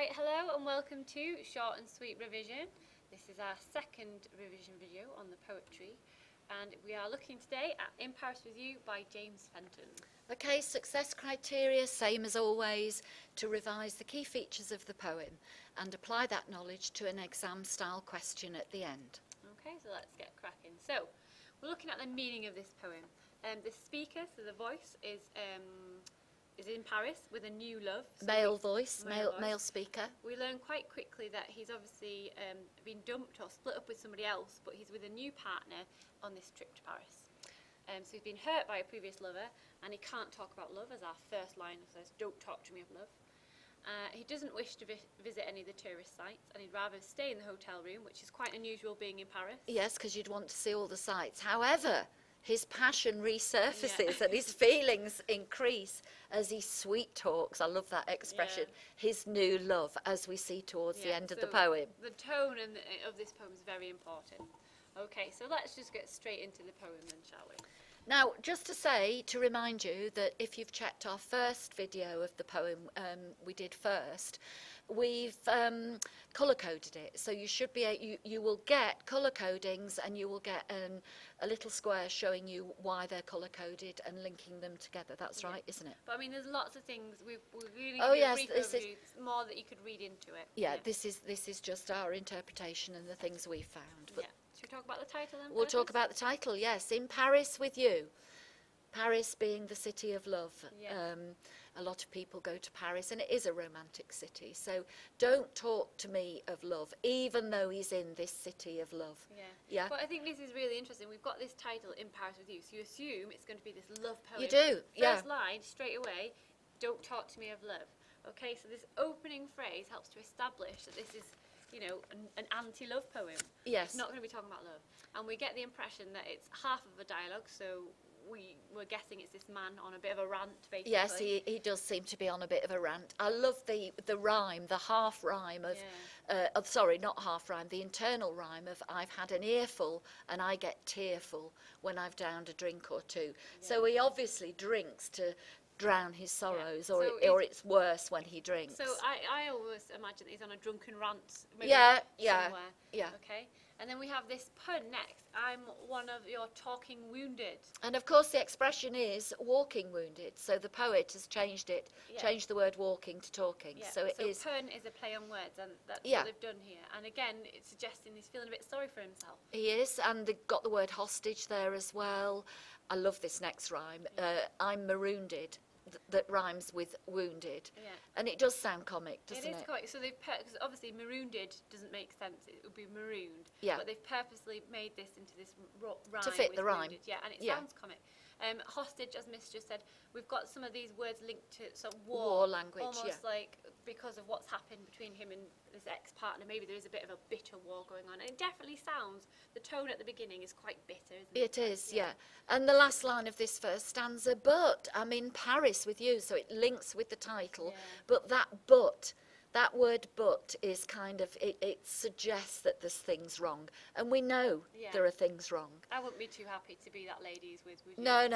Right, hello and welcome to Short and Sweet Revision. This is our second revision video on the poetry, and we are looking today at In Paris With You by James Fenton. Okay, success criteria, same as always, to revise the key features of the poem and apply that knowledge to an exam-style question at the end. Okay, so let's get cracking. So, we're looking at the meaning of this poem. The speaker, so the voice, is in Paris with a new love. So Male speaker. We learn quite quickly that he's obviously been dumped or split up with somebody else, but he's with a new partner on this trip to Paris. So he's been hurt by a previous lover, and he can't talk about love, as our first line says, don't talk to me of love. He doesn't wish to visit any of the tourist sites, and he'd rather stay in the hotel room, which is quite unusual being in Paris. Yes, because you'd want to see all the sights. However, his passion resurfaces and his feelings increase as he sweet talks, I love that expression, his new love as we see towards the end of the poem. The tone of this poem is very important. Okay, so let's just get straight into the poem then, shall we? Now, just to say, to remind you that if you've checked our first video of the poem we did first, we've colour-coded it. So you should be, you will get colour codings, and you will get a little square showing you why they're colour-coded and linking them together. That's right, isn't it? But I mean, there's lots of things we're really this is more that you could read into it. Yeah, this is just our interpretation and the things we found. But should we talk about the title then? We'll talk about the title, yes. In Paris With You. Paris being the city of love. A lot of people go to Paris, and it is a romantic city. So don't talk to me of love, even though he's in this city of love. Yeah. But I think this is really interesting. We've got this title, In Paris With You, so you assume it's going to be this love poem. You do, First line, straight away, don't talk to me of love. Okay, so this opening phrase helps to establish that this is, you know, an anti-love poem. Yes. It's not going to be talking about love. And we get the impression that it's half of a dialogue, so we're guessing it's this man on a bit of a rant, basically. Yes, he does seem to be on a bit of a rant. I love the rhyme, the half rhyme of, sorry, not half rhyme, the internal rhyme of I've had an earful and I get tearful when I've downed a drink or two. So he obviously drinks to drown his sorrows, or it's worse when he drinks. So I always imagine that he's on a drunken rant. Maybe somewhere. Okay. And then we have this pun next. I'm one of your talking wounded. And of course the expression is walking wounded. So the poet has changed it, changed the word walking to talking. So it is. Pun is a play on words, and that's what they've done here. And again, it's suggesting he's feeling a bit sorry for himself. He is, and they've got the word hostage there as well. I love this next rhyme. I'm maroonded. That rhymes with wounded, and it does sound comic, doesn't it? It is comic. So they've because obviously maroonded doesn't make sense. It would be marooned. But they've purposely made this into this rhyme to fit the rhyme. Wounded. And it sounds comic. Hostage, as Miss just said, we've got some of these words linked to some war language, almost like because of what's happened between him and his ex-partner. Maybe there is a bit of a bitter war going on, and it definitely sounds. The tone at the beginning is quite bitter, isn't it? It is, And the last line of this first stanza, but I'm in Paris with you, so it links with the title. But that word but is kind of, it suggests that there's things wrong. And we know there are things wrong. I wouldn't be too happy to be that lady he's with, would you? No.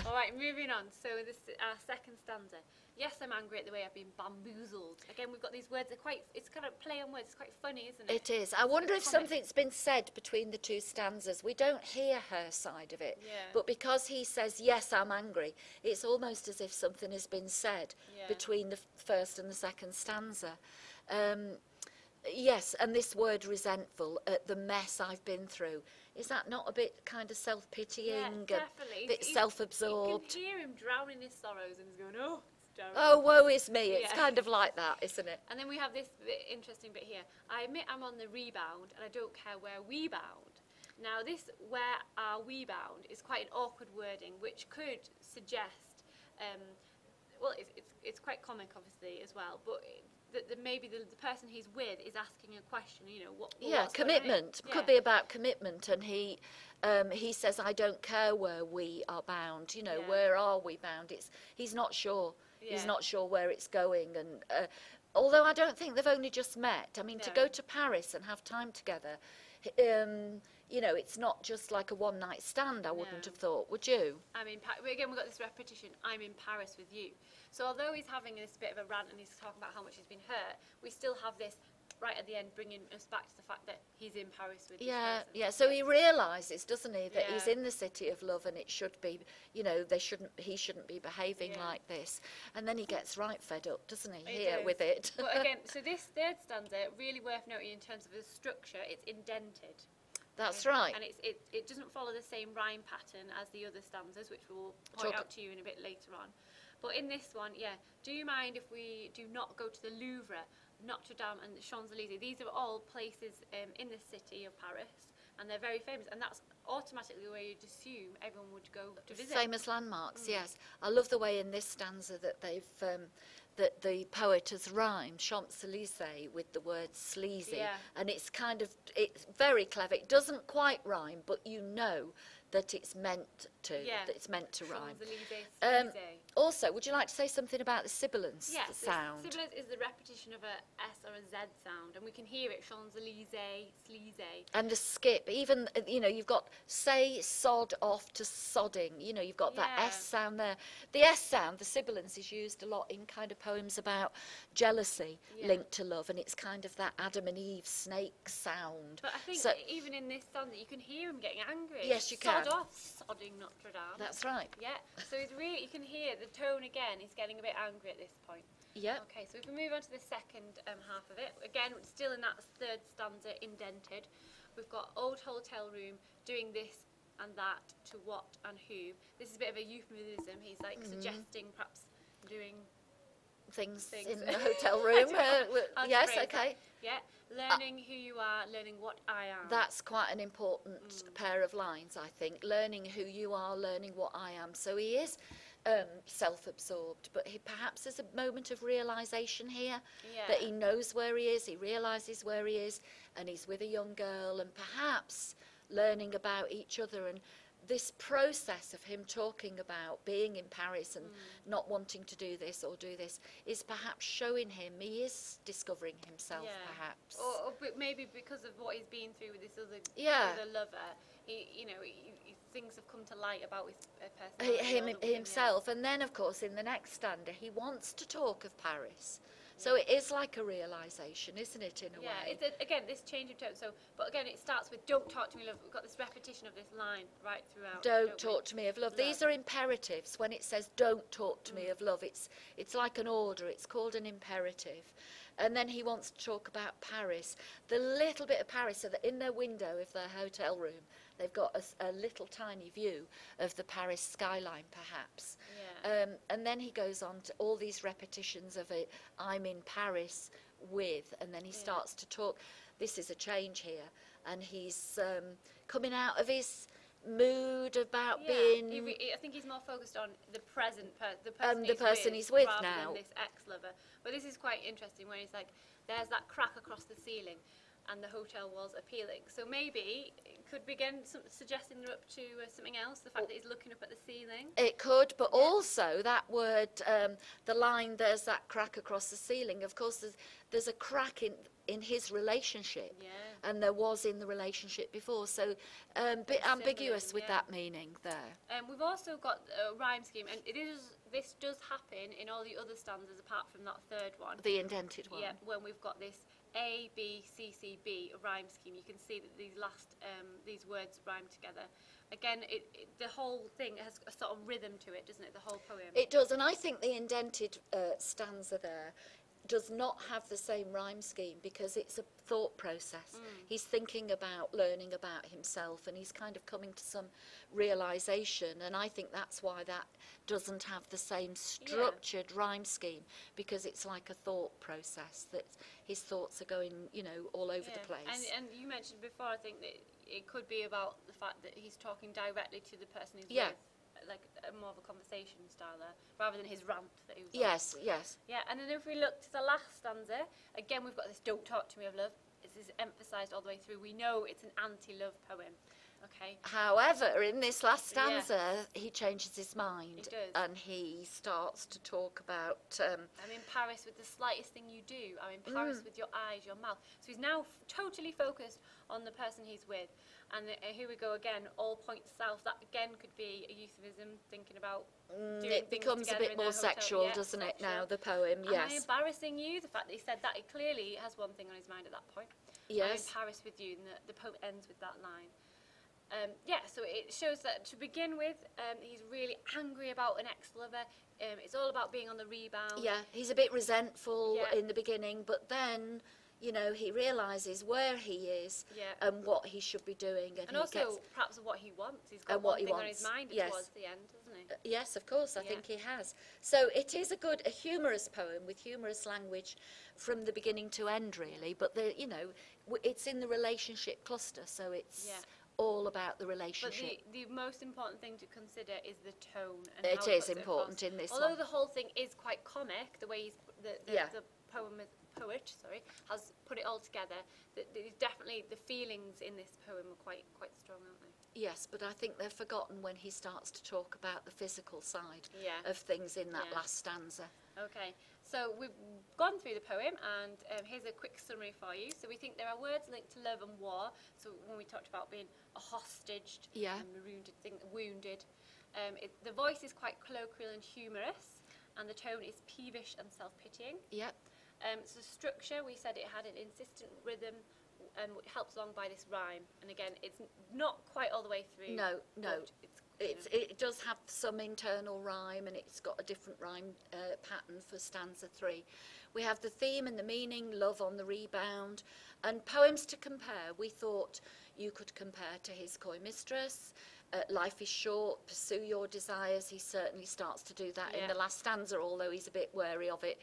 All right, moving on. So this is our second stanza. Yes, I'm angry at the way I've been bamboozled. Again, we've got these words, it's kind of play on words, it's quite funny, isn't it? It is. I wonder if something's been said between the two stanzas. We don't hear her side of it. But because he says, yes, I'm angry, it's almost as if something has been said between the first and the second stanza. Yes, and this word resentful at the mess I've been through. Is that not a bit kind of self-pitying? Yeah, definitely. A bit self-absorbed? You can hear him drowning his sorrows and he's going, oh. Oh, woe is me. It's kind of like that, isn't it? And then we have this interesting bit here. I admit I'm on the rebound, and I don't care where we bound. Now, this where are we bound is quite an awkward wording, which could suggest, well, it's quite comic, obviously, as well, but maybe the person he's with is asking a question, you know, what's commitment. Could be about commitment, and he says, I don't care where we are bound, you know, where are we bound? He's not sure. He's not sure where it's going, and although I don't think they've only just met. I mean, to go to Paris and have time together, you know, it's not just like a one-night stand, I wouldn't No. have thought, would you? Again, we've got this repetition, I'm in Paris with you. So although he's having this bit of a rant and he's talking about how much he's been hurt, we still have this right at the end bringing us back to the fact that he's in Paris with this person. Yeah, so he realises, doesn't he, that he's Yeah. in the city of love and it should be, you know, he shouldn't be behaving Yeah. like this. And then he gets right fed up, doesn't he, It here does. with it. But again, so this third stanza, really worth noting in terms of the structure, it's indented. That's Okay? right. And it doesn't follow the same rhyme pattern as the other stanzas, which we'll point out to you in a bit later on. But in this one, yeah, do you mind if we do not go to the Louvre, Notre Dame and the Champs-Élysées? These are all places in the city of Paris, and they're very famous, and that's automatically where you'd assume everyone would go to visit. Famous landmarks, yes. I love the way in this stanza that they've that the poet has rhymed Champs-Élysées with the word sleazy, Yeah. and it's very clever. It doesn't quite rhyme, but you know that it's meant to. Yeah. That it's meant to rhyme. Champs-Élysées, Um, Élysées. Also, would you like to say something about the sibilance Yes, sound? sibilant is the repetition of a S or a Z sound, and we can hear it, Champs-Élysées, Sleazy. And the skip, even, you know, you've got say, sod off to sodding, you know, you've got that Yeah. S sound there. The S sound, the sibilance, is used a lot in kind of poems about jealousy Yeah. linked to love, and it's kind of that Adam and Eve snake sound. But I think So- even in this stanza, you can hear him getting angry. Yes, you can. Sod off, sodding Notre Dame. That's right. Yeah, so it's really, you can hear the tone again, he's getting a bit angry at this point. Yeah. Okay, so if we move on to the second half of it, again, still in that third stanza, indented, we've got old hotel room doing this and that to what and whom. This is a bit of a euphemism. He's like suggesting perhaps doing Things things. in the hotel I room. don't know how to Yes, phrase that. okay. Yeah, learning who you are, learning what I am. That's quite an important pair of lines, I think. Learning who you are, learning what I am. So he is self-absorbed, but he perhaps there's a moment of realisation here that he knows where he is, he realises where he is, and he's with a young girl, and perhaps learning about each other. And this process of him talking about being in Paris and not wanting to do this or do this is perhaps showing him he is discovering himself, perhaps. Or maybe because of what he's been through with this other lover, things have come to light about his personality. Himself. And then, of course, in the next stanza, he wants to talk of Paris. So it is like a realisation, isn't it, in a way? Yeah, it's again, this change of tone. But again, it starts with, don't talk to me, love. We've got this repetition of this line right throughout. Don't talk to me of love. These are imperatives. When it says don't talk to me of love, it's like an order. It's called an imperative. And then he wants to talk about Paris. The little bit of Paris, so that in their window of their hotel room, they've got a little tiny view of the Paris skyline, perhaps. Yeah. And then he goes on to all these repetitions of it. I'm in Paris with, and then he starts to talk. This is a change here, and he's coming out of his mood about being. I think he's more focused on the present, the person he's with rather now. than this ex-lover. But this is quite interesting when he's like, there's that crack across the ceiling, and the hotel was appealing. So maybe it could begin suggesting they're up to something else. The fact that he's looking up at the ceiling. It could, but also that word, the line, there's that crack across the ceiling. Of course, there's a crack in his relationship, and there was in the relationship before. So a bit ambiguous with that meaning there. We've also got a rhyme scheme, and this does happen in all the other stanzas apart from that third one. The indented one. Yeah, when we've got this A, B, C, C, B rhyme scheme, you can see that these words rhyme together. Again, the whole thing has a sort of rhythm to it, doesn't it? The whole poem. It does, and I think the indented stanza there does not have the same rhyme scheme because it's a thought process. He's thinking about learning about himself, and he's kind of coming to some realisation, and I think that's why that doesn't have the same structured rhyme scheme, because it's like a thought process that his thoughts are going, all over the place. And you mentioned before, I think that it could be about the fact that he's talking directly to the person he's with. Like more of a conversation style there, rather than his rant that he was on. Yes. Yeah, and then if we look to the last stanza, again we've got this don't talk to me of love. This is emphasised all the way through. We know it's an anti-love poem. Okay. However, in this last stanza, he changes his mind. He does. And he starts to talk about... I'm in Paris with the slightest thing you do. I'm in Paris with your eyes, your mouth. So he's now totally focused on the person he's with. And here we go again, all points south. That again could be a euphemism, thinking about doing it things becomes a together bit in their more hotel. sexual, Yeah, doesn't it, sexual. now, the poem? Am I Yes. embarrassing you? The fact that he said that, he clearly has one thing on his mind at that point. Yes. I'm in Paris with you, and the poem ends with that line. So it shows that to begin with, he's really angry about an ex-lover. It's all about being on the rebound. Yeah, he's a bit resentful Yeah. in the beginning, but then, you know, he realises where he is and what he should be doing. And also, perhaps what he wants. He's got and one what he thing on wants. his mind Yes. towards the end, doesn't he? Yes, of course, I think he has. So it is a humorous poem with humorous language from the beginning to end, really. But, you know, it's in the relationship cluster, so it's... all about the relationship. But the most important thing to consider is the tone. And It how is puts it important across. in this Although one. the whole thing is quite comic, the way the poet has put it all together. Definitely the feelings in this poem are quite strong, aren't they? Yes, but I think they're forgotten when he starts to talk about the physical side Yeah. of things in that Yeah. last stanza. Okay, so we've gone through the poem, and here's a quick summary for you. So we think there are words linked to love and war. So when we talked about being a hostage and wounded, the voice is quite colloquial and humorous, and the tone is peevish and self-pitying. Yep. So structure, we said it had an insistent rhythm, helped along by this rhyme. And again, it's not quite all the way through. No. but It does have some internal rhyme, and it's got a different rhyme pattern for stanza 3. We have the theme and the meaning, love on the rebound, and poems to compare. We thought you could compare to His Coy Mistress, Life is Short, Pursue Your Desires. He certainly starts to do that in the last stanza, although he's a bit wary of it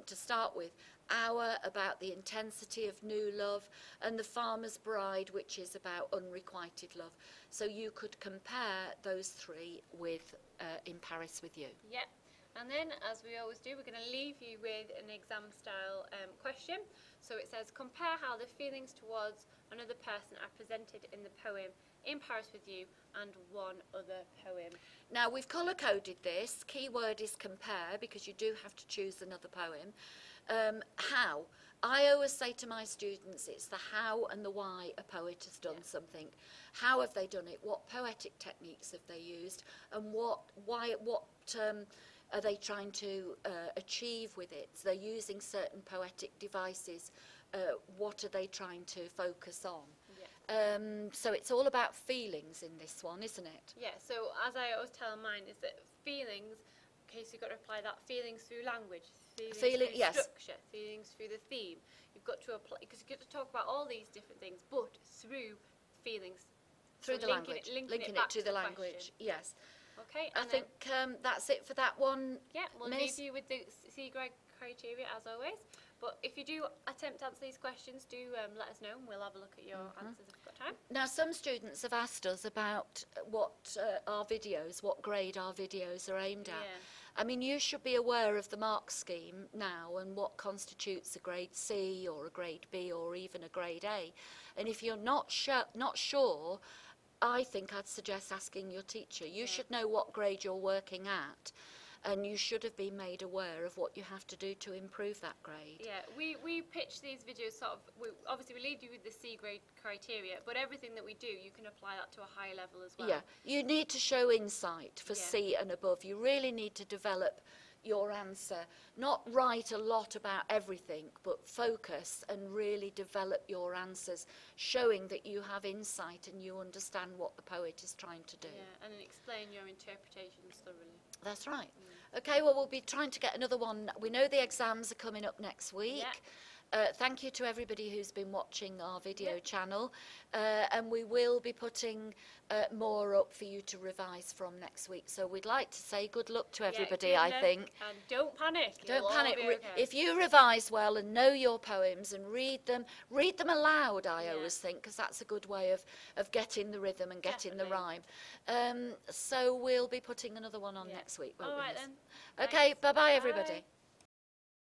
to start with. Hour, about the intensity of new love, and The Farmer's Bride, which is about unrequited love. So you could compare those three with In Paris with You. Yep. And then, as we always do, we're going to leave you with an exam-style question. So it says, compare how the feelings towards another person are presented in the poem In Paris with You and one other poem. Now, we've colour-coded this. Key word is compare, because you do have to choose another poem. How? I always say to my students, it's the how and the why a poet has done something. How have they done it? What poetic techniques have they used? And what are they trying to achieve with it? So they're using certain poetic devices. What are they trying to focus on? Yeah. So it's all about feelings in this one, isn't it? Yeah, so as I always tell mine, is that feelings, okay, so you've got to apply that feelings through language, feelings through structure, feelings through the theme. You've got to apply, because you've got to talk about all these different things, but through feelings. Through the language, linking it to the language, yes. Okay, I think that's it for that one. Yeah, we'll leave you with the C grade criteria as always. But if you do attempt to answer these questions, do let us know, and we'll have a look at your answers if we've got time. Now, some students have asked us about what what grade our videos are aimed at. I mean, you should be aware of the mark scheme now and what constitutes a grade C or a grade B or even a grade A. And if you're not sure, I think I'd suggest asking your teacher. You should know what grade you're working at, and you should have been made aware of what you have to do to improve that grade. Yeah, we pitch these videos sort of, obviously we leave you with the C grade criteria, but everything that we do, you can apply that to a higher level as well. Yeah, you need to show insight for C and above. You really need to develop your answer, not write a lot about everything, but focus and really develop your answers, showing that you have insight and you understand what the poet is trying to do. Yeah, and then explain your interpretations thoroughly. That's right. Okay, well, we'll be trying to get another one. We know the exams are coming up next week. Yeah. Thank you to everybody who's been watching our video channel, and we will be putting more up for you to revise from next week. So we'd like to say good luck to everybody, I think. And don't panic. Don't panic. Okay. If you revise well and know your poems and read them aloud, I always think, because that's a good way of getting the rhythm and getting the rhyme. So we'll be putting another one on next week, won't we? All right then. Okay, bye-bye, Bye. everybody.